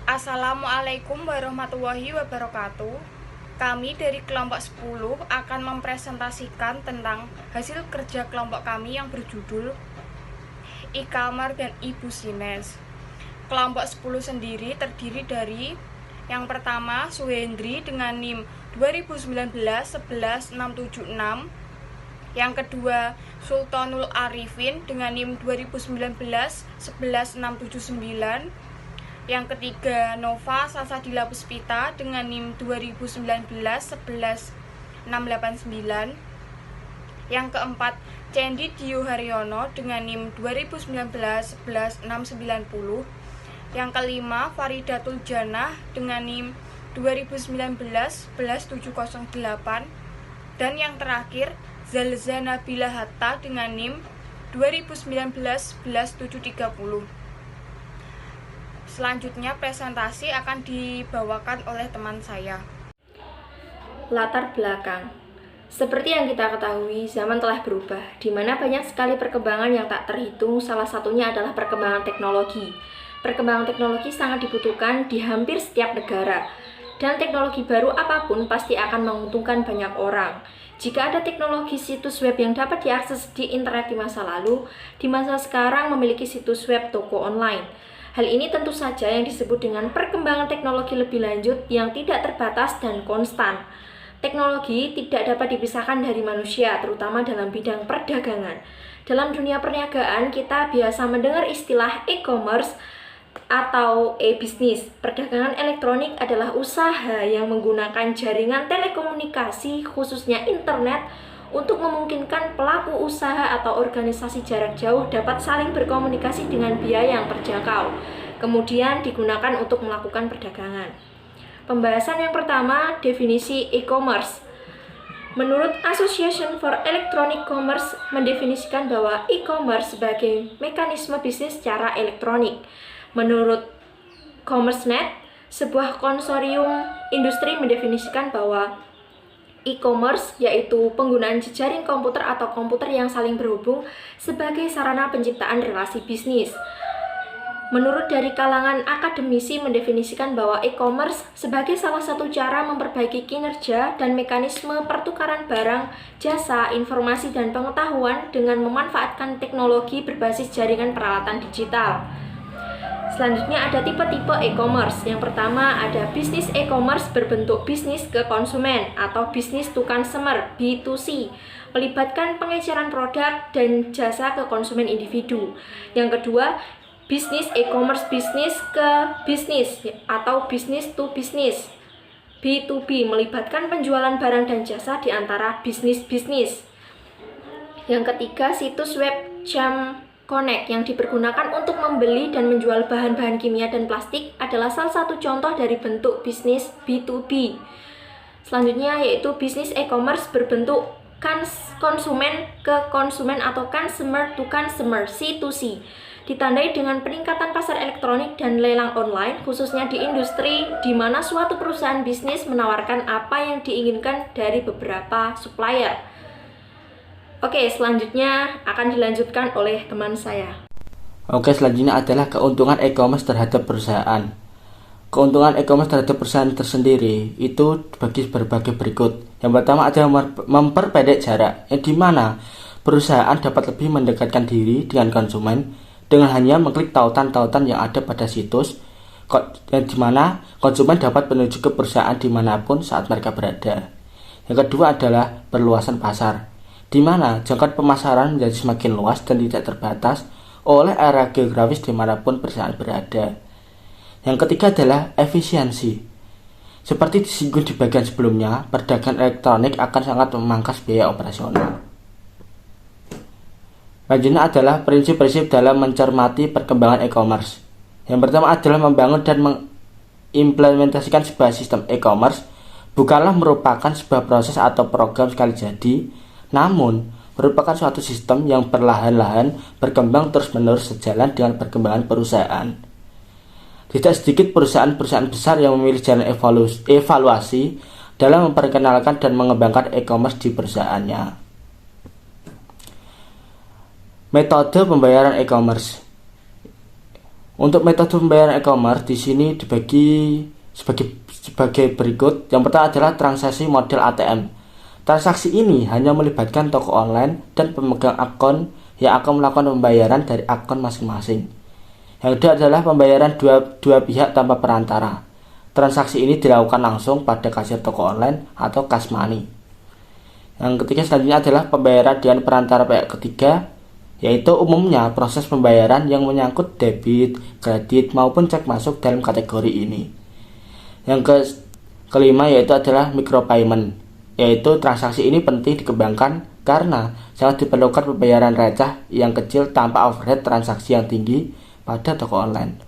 Assalamualaikum warahmatullahi wabarakatuh. Kami dari kelompok 10 akan mempresentasikan tentang hasil kerja kelompok kami yang berjudul e-commerce dan e-business. Kelompok 10 sendiri terdiri dari yang pertama Suhendri dengan NIM 2019-11676, yang kedua Sultanul Arifin dengan NIM 2019-11679, yang ketiga Nova Salsadila Puspita dengan NIM 2019-11689, yang keempat Cendi Dio Haryono dengan NIM 2019-11690, yang kelima Faridatul Janah dengan NIM 2019-11708, dan yang terakhir Zalzana Nabila Hatta dengan NIM 2019-11730. Selanjutnya presentasi akan dibawakan oleh teman saya. Latar belakang. Seperti yang kita ketahui, zaman telah berubah, di mana banyak sekali perkembangan yang tak terhitung. Salah satunya adalah perkembangan teknologi. Perkembangan teknologi sangat dibutuhkan di hampir setiap negara, dan teknologi baru apapun pasti akan menguntungkan banyak orang. Jika ada teknologi situs web yang dapat diakses di internet di masa lalu, di masa sekarang memiliki situs web toko online. Hal ini tentu saja yang disebut dengan perkembangan teknologi lebih lanjut yang tidak terbatas dan konstan. Teknologi tidak dapat dipisahkan dari manusia, terutama dalam bidang perdagangan. Dalam dunia perniagaan, kita biasa mendengar istilah e-commerce atau e-bisnis. Perdagangan elektronik adalah usaha yang menggunakan jaringan telekomunikasi, khususnya internet, untuk memungkinkan pelaku usaha atau organisasi jarak jauh dapat saling berkomunikasi dengan biaya yang terjangkau, kemudian digunakan untuk melakukan perdagangan. Pembahasan yang pertama, definisi e-commerce. Menurut Association for Electronic Commerce mendefinisikan bahwa e-commerce sebagai mekanisme bisnis secara elektronik. Menurut CommerceNet, sebuah konsorium industri mendefinisikan bahwa e-commerce yaitu penggunaan jejaring komputer atau komputer yang saling berhubung sebagai sarana penciptaan relasi bisnis. Menurut dari kalangan akademisi mendefinisikan bahwa e-commerce sebagai salah satu cara memperbaiki kinerja dan mekanisme pertukaran barang, jasa, informasi, dan pengetahuan dengan memanfaatkan teknologi berbasis jaringan peralatan digital. Selanjutnya ada tipe-tipe e-commerce. Yang pertama ada bisnis e-commerce berbentuk bisnis ke konsumen atau bisnis to consumer B2C, melibatkan pengeceran produk dan jasa ke konsumen individu. Yang kedua, bisnis e-commerce bisnis ke bisnis atau bisnis to bisnis B2B, melibatkan penjualan barang dan jasa di antara bisnis-bisnis. Yang ketiga, situs web jam Connect yang dipergunakan untuk membeli dan menjual bahan-bahan kimia dan plastik adalah salah satu contoh dari bentuk bisnis B2B. Selanjutnya yaitu bisnis e-commerce berbentuk konsumen ke konsumen atau consumer to consumer C2C, ditandai dengan peningkatan pasar elektronik dan lelang online, khususnya di industri di mana suatu perusahaan bisnis menawarkan apa yang diinginkan dari beberapa supplier. Oke, selanjutnya akan dilanjutkan oleh teman saya. Oke, selanjutnya adalah keuntungan e-commerce terhadap perusahaan. Keuntungan e-commerce terhadap perusahaan tersendiri itu bagi berbagai berikut. Yang pertama adalah memperpendek jarak, di mana perusahaan dapat lebih mendekatkan diri dengan konsumen dengan hanya mengklik tautan-tautan yang ada pada situs, di mana konsumen dapat menuju ke perusahaan dimanapun saat mereka berada. Yang kedua adalah perluasan pasar, di mana jangkauan pemasaran menjadi semakin luas dan tidak terbatas oleh area geografis dimanapun perusahaan berada. Yang ketiga adalah efisiensi. Seperti disinggung di bagian sebelumnya, perdagangan elektronik akan sangat memangkas biaya operasional. Selanjutnya adalah prinsip-prinsip dalam mencermati perkembangan e-commerce. Yang pertama adalah membangun dan mengimplementasikan sebuah sistem e-commerce bukanlah merupakan sebuah proses atau program sekali jadi, namun merupakan suatu sistem yang perlahan-lahan berkembang terus-menerus sejalan dengan perkembangan perusahaan. Tidak sedikit perusahaan-perusahaan besar yang memilih jalan evaluasi dalam memperkenalkan dan mengembangkan e-commerce di perusahaannya. Metode pembayaran e-commerce. Untuk metode pembayaran e-commerce di sini dibagi sebagai berikut. Yang pertama adalah transaksi model ATM. Transaksi ini hanya melibatkan toko online dan pemegang akun yang akan melakukan pembayaran dari akun masing-masing. Yang kedua adalah pembayaran dua pihak tanpa perantara. Transaksi ini dilakukan langsung pada kasir toko online atau cash money. Yang ketiga selanjutnya adalah pembayaran dengan perantara pihak ketiga, yaitu umumnya proses pembayaran yang menyangkut debit, kredit maupun cek masuk dalam kategori ini. Yang kelima yaitu adalah micropayment, yaitu transaksi ini penting dikembangkan karena sangat diperlukan pembayaran receh yang kecil tanpa overhead transaksi yang tinggi pada toko online.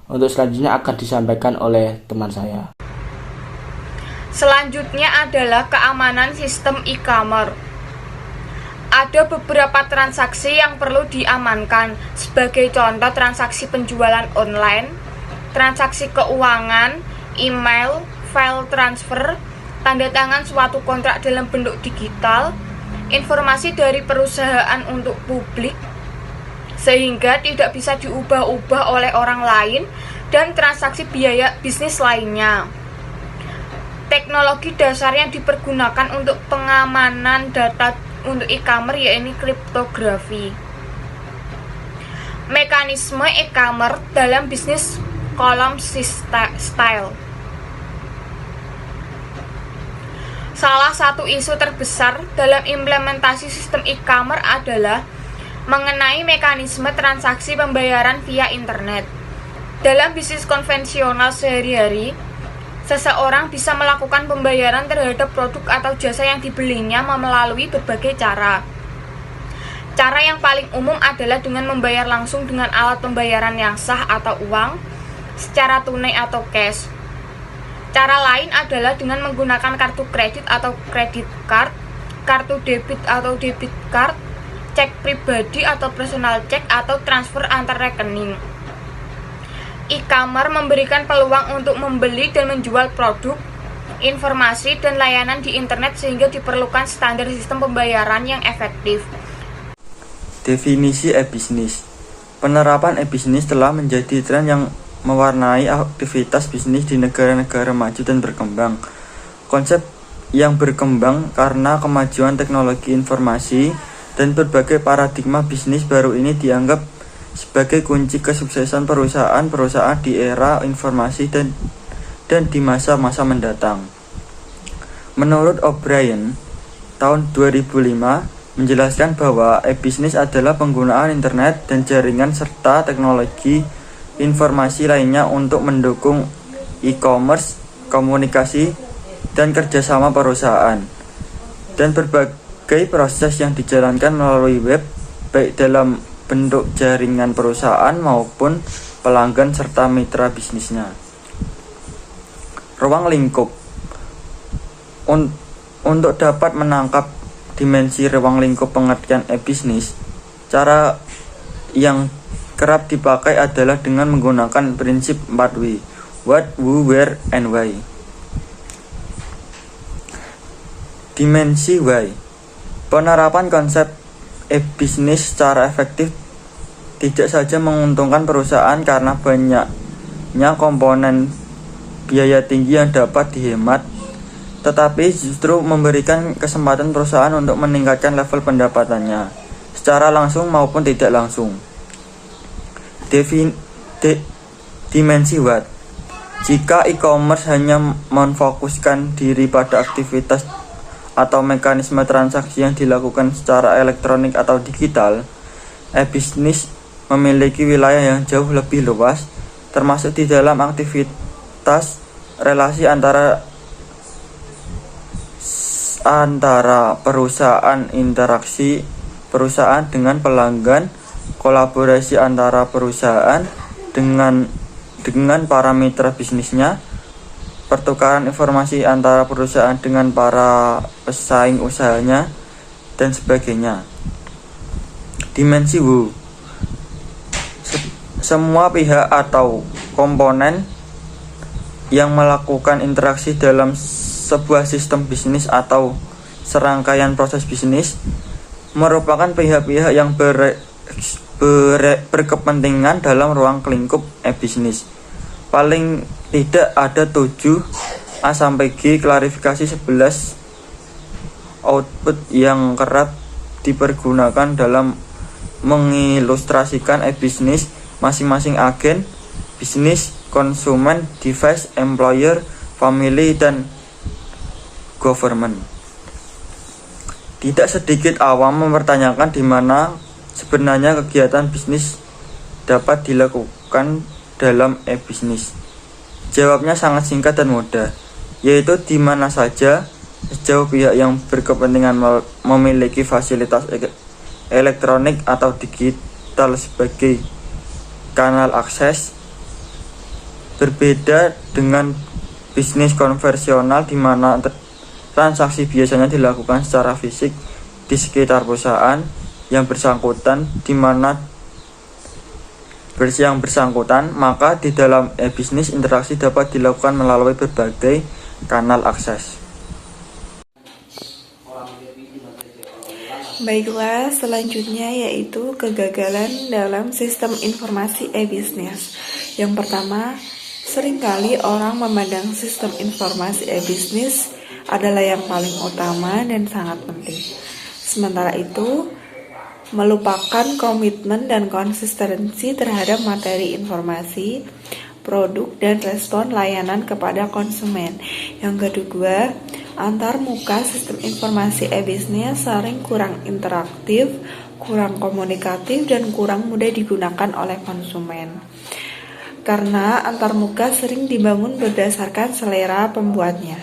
Untuk selanjutnya akan disampaikan oleh teman saya. Selanjutnya adalah keamanan sistem e-commerce. Ada beberapa transaksi yang perlu diamankan, sebagai contoh transaksi penjualan online, transaksi keuangan, email, file transfer, tanda tangan suatu kontrak dalam bentuk digital, informasi dari perusahaan untuk publik, sehingga tidak bisa diubah-ubah oleh orang lain, dan transaksi biaya bisnis lainnya. Teknologi dasar yang dipergunakan untuk pengamanan data untuk e-commerce yaitu kriptografi. Mekanisme e-commerce dalam bisnis kolom style. Salah satu isu terbesar dalam implementasi sistem e-commerce adalah mengenai mekanisme transaksi pembayaran via internet. Dalam bisnis konvensional sehari-hari, seseorang bisa melakukan pembayaran terhadap produk atau jasa yang dibelinya melalui berbagai cara. Cara yang paling umum adalah dengan membayar langsung dengan alat pembayaran yang sah atau uang, secara tunai atau cash. Cara lain adalah dengan menggunakan kartu kredit atau credit card, kartu debit atau debit card, cek pribadi atau personal check, atau transfer antar rekening. E-commerce memberikan peluang untuk membeli dan menjual produk, informasi, dan layanan di internet sehingga diperlukan standar sistem pembayaran yang efektif. Definisi e-bisnis. Penerapan e-bisnis telah menjadi tren yang mewarnai aktivitas bisnis di negara-negara maju dan berkembang. Konsep yang berkembang karena kemajuan teknologi informasi dan berbagai paradigma bisnis baru ini dianggap sebagai kunci kesuksesan perusahaan-perusahaan di era informasi dan di masa-masa mendatang. Menurut O'Brien, tahun 2005 menjelaskan bahwa e-bisnis adalah penggunaan internet dan jaringan serta teknologi informasi lainnya untuk mendukung e-commerce, komunikasi, dan kerjasama perusahaan, dan berbagai proses yang dijalankan melalui web, baik dalam bentuk jaringan perusahaan maupun pelanggan serta mitra bisnisnya. Ruang lingkup. Untuk dapat menangkap dimensi ruang lingkup pengertian e-bisnis, cara yang kerap dipakai adalah dengan menggunakan prinsip 4W: what, who, where, and why. Dimensi why. Penerapan konsep e-bisnis secara efektif tidak saja menguntungkan perusahaan karena banyaknya komponen biaya tinggi yang dapat dihemat, tetapi justru memberikan kesempatan perusahaan untuk meningkatkan level pendapatannya secara langsung maupun tidak langsung. Dimensi what. Jika e-commerce hanya memfokuskan diri pada aktivitas atau mekanisme transaksi yang dilakukan secara elektronik atau digital, e-bisnis memiliki wilayah yang jauh lebih luas, termasuk di dalam aktivitas relasi antara perusahaan, interaksi perusahaan dengan pelanggan, kolaborasi antara perusahaan dengan para mitra bisnisnya, pertukaran informasi antara perusahaan dengan para pesaing usahanya, dan sebagainya. Dimensi who. Semua pihak atau komponen yang melakukan interaksi dalam sebuah sistem bisnis atau serangkaian proses bisnis merupakan pihak-pihak yang berkepentingan dalam ruang lingkup e-bisnis. Paling tidak ada 7 A sampai G klarifikasi 11 output yang kerap dipergunakan dalam mengilustrasikan e-bisnis masing-masing agen, bisnis, konsumen, device, employer, family, dan government. Tidak sedikit awam mempertanyakan di mana sebenarnya kegiatan bisnis dapat dilakukan dalam e-bisnis. Jawabnya sangat singkat dan mudah, yaitu di mana saja sejauh pihak yang berkepentingan memiliki fasilitas elektronik atau digital sebagai kanal akses. Berbeda dengan bisnis konvensional di mana transaksi biasanya dilakukan secara fisik di sekitar perusahaan yang bersangkutan, maka di dalam e-bisnis interaksi dapat dilakukan melalui berbagai kanal akses. Baiklah, selanjutnya yaitu kegagalan dalam sistem informasi e-bisnis. Yang pertama, seringkali orang memandang sistem informasi e-bisnis adalah yang paling utama dan sangat penting. Sementara itu, melupakan komitmen dan konsistensi terhadap materi informasi, produk, dan respon layanan kepada konsumen. Yang kedua, antar muka sistem informasi e-bisnis sering kurang interaktif, kurang komunikatif, dan kurang mudah digunakan oleh konsumen. Karena antar muka sering dibangun berdasarkan selera pembuatnya.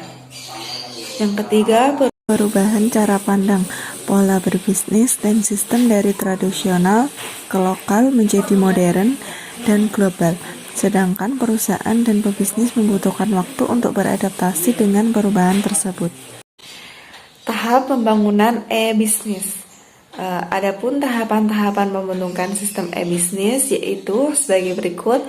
Yang ketiga, perubahan cara pandang, pola berbisnis, dan sistem dari tradisional ke lokal menjadi modern dan global. Sedangkan perusahaan dan pebisnis membutuhkan waktu untuk beradaptasi dengan perubahan tersebut. Tahap pembangunan e-bisnis. Adapun tahapan-tahapan pembentukan sistem e-bisnis yaitu sebagai berikut.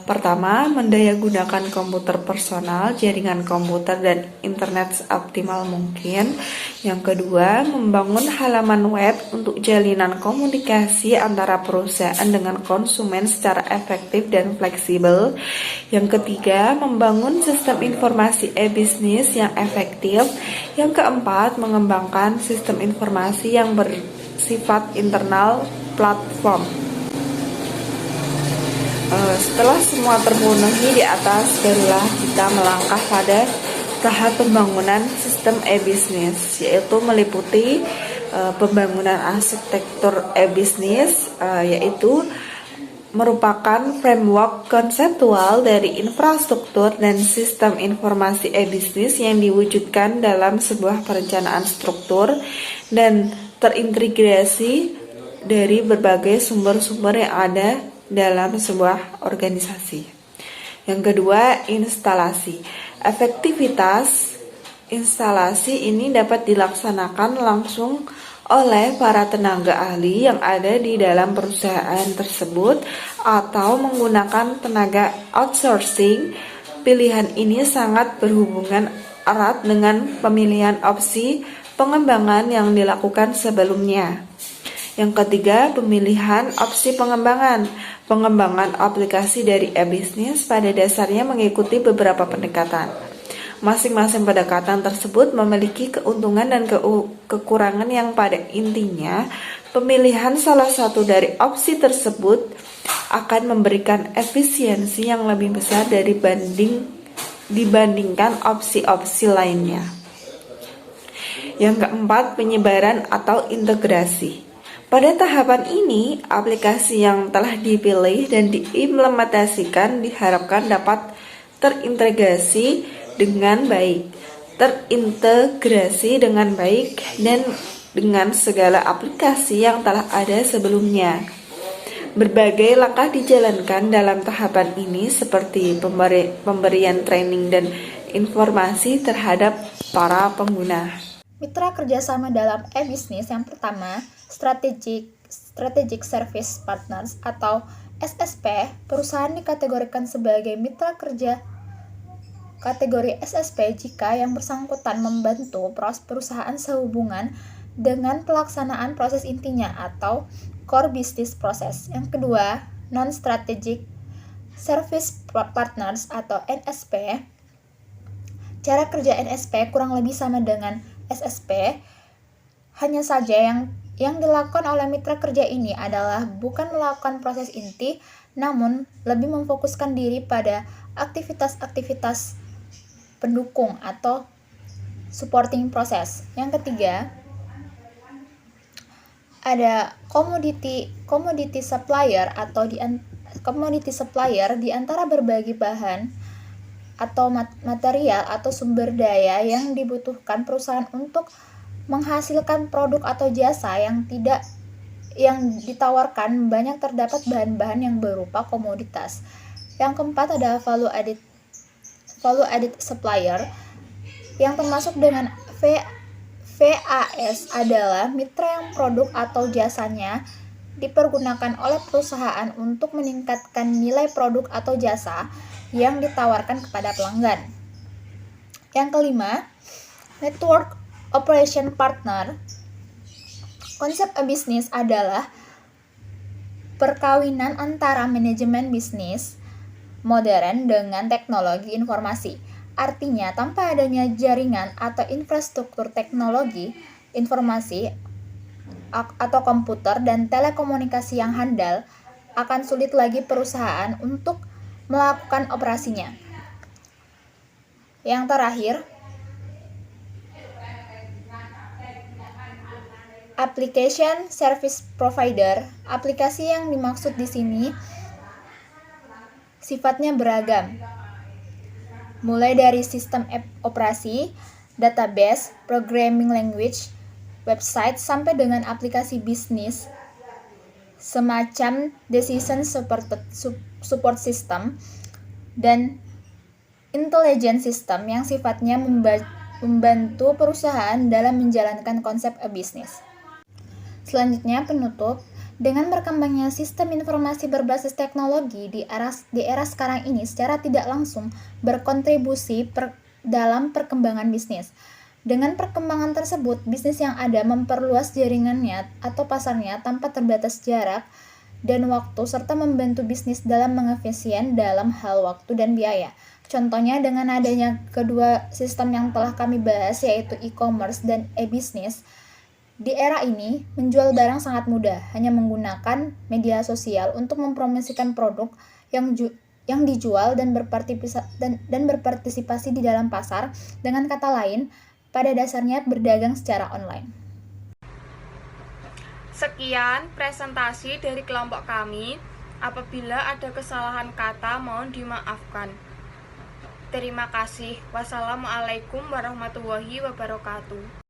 Pertama, mendayagunakan komputer personal, jaringan komputer, dan internet seoptimal mungkin. Yang kedua, membangun halaman web untuk jalinan komunikasi antara perusahaan dengan konsumen secara efektif dan fleksibel. Yang ketiga, membangun sistem informasi e-bisnis yang efektif. Yang keempat, mengembangkan sistem informasi yang bersifat internal platform. Setelah semua terpenuhi di atas, barulah kita melangkah pada tahap pembangunan sistem e-bisnis, yaitu meliputi pembangunan arsitektur e-bisnis, yaitu merupakan framework konseptual dari infrastruktur dan sistem informasi e-bisnis yang diwujudkan dalam sebuah perencanaan struktur dan terintegrasi dari berbagai sumber-sumber yang ada dalam sebuah organisasi. Yang kedua, instalasi. Efektivitas instalasi ini dapat dilaksanakan langsung oleh para tenaga ahli yang ada di dalam perusahaan tersebut atau menggunakan tenaga outsourcing. Pilihan ini sangat berhubungan erat dengan pemilihan opsi pengembangan yang dilakukan sebelumnya. Yang ketiga, pemilihan opsi pengembangan. Pengembangan aplikasi dari e-bisnis pada dasarnya mengikuti beberapa pendekatan. Masing-masing pendekatan tersebut memiliki keuntungan dan kekurangan yang pada intinya pemilihan salah satu dari opsi tersebut akan memberikan efisiensi yang lebih besar dibandingkan opsi-opsi lainnya. Yang keempat, penyebaran atau integrasi. Pada tahapan ini, aplikasi yang telah dipilih dan diimplementasikan diharapkan dapat terintegrasi dengan baik, dan dengan segala aplikasi yang telah ada sebelumnya. Berbagai langkah dijalankan dalam tahapan ini seperti pemberian training dan informasi terhadap para pengguna. Mitra kerjasama dalam e-bisnis yang pertama, Strategic Service Partners atau SSP. Perusahaan dikategorikan sebagai mitra kerja kategori SSP jika yang bersangkutan membantu perusahaan sehubungan dengan pelaksanaan proses intinya atau core business process. Yang kedua, non-strategic service partners atau NSP. Cara kerja NSP kurang lebih sama dengan SSP, hanya saja yang dilakukan oleh mitra kerja ini adalah bukan melakukan proses inti, namun lebih memfokuskan diri pada aktivitas-aktivitas pendukung atau supporting proses. Yang ketiga, ada commodity supplier atau commodity supplier di antara berbagai bahan atau material atau sumber daya yang dibutuhkan perusahaan untuk menghasilkan produk atau jasa yang ditawarkan. Banyak terdapat bahan-bahan yang berupa komoditas. Yang keempat adalah value added supplier yang termasuk dengan VAS adalah mitra yang produk atau jasanya dipergunakan oleh perusahaan untuk meningkatkan nilai produk atau jasa yang ditawarkan kepada pelanggan. Yang kelima, network operation partner. Konsep bisnis adalah perkawinan antara manajemen bisnis modern dengan teknologi informasi. Artinya, tanpa adanya jaringan atau infrastruktur teknologi informasi atau komputer dan telekomunikasi yang handal, akan sulit lagi perusahaan untuk melakukan operasinya. Yang terakhir, application service provider. Aplikasi yang dimaksud di sini sifatnya beragam, mulai dari sistem operasi, database, programming language, website, sampai dengan aplikasi bisnis semacam decision support system dan intelligence system yang sifatnya membantu perusahaan dalam menjalankan konsep bisnis. Selanjutnya, penutup. Dengan berkembangnya sistem informasi berbasis teknologi di era sekarang ini secara tidak langsung berkontribusi dalam perkembangan bisnis. Dengan perkembangan tersebut, bisnis yang ada memperluas jaringannya atau pasarnya tanpa terbatas jarak dan waktu, serta membantu bisnis dalam mengefisien dalam hal waktu dan biaya. Contohnya dengan adanya kedua sistem yang telah kami bahas, yaitu e-commerce dan e-business. Di era ini, menjual barang sangat mudah, hanya menggunakan media sosial untuk mempromosikan produk yang dijual dan berpartisipasi di dalam pasar. Dengan kata lain, pada dasarnya berdagang secara online. Sekian presentasi dari kelompok kami. Apabila ada kesalahan kata, mohon dimaafkan. Terima kasih. Wassalamualaikum warahmatullahi wabarakatuh.